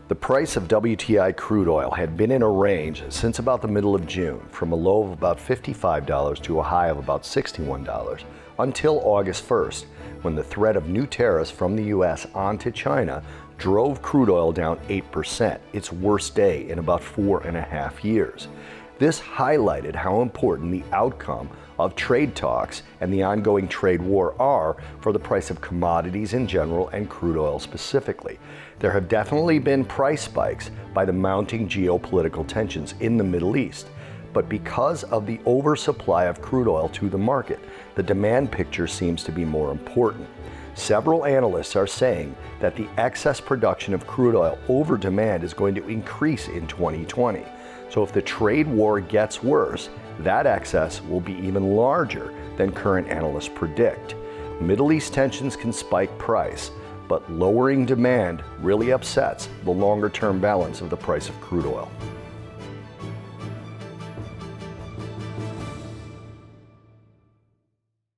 The price of WTI crude oil had been in a range since about the middle of June, from a low of about $55 to a high of about $61, until August 1st, when the threat of new tariffs from the U.S. onto China drove crude oil down 8%, its worst day in about 4.5 years. This highlighted how important the outcome of trade talks and the ongoing trade war are for the price of commodities in general and crude oil specifically. There have definitely been price spikes by the mounting geopolitical tensions in the Middle East, but because of the oversupply of crude oil to the market, the demand picture seems to be more important. Several analysts are saying that the excess production of crude oil over demand is going to increase in 2020. So if the trade war gets worse, that excess will be even larger than current analysts predict. Middle East tensions can spike price, but lowering demand really upsets the longer-term balance of the price of crude oil.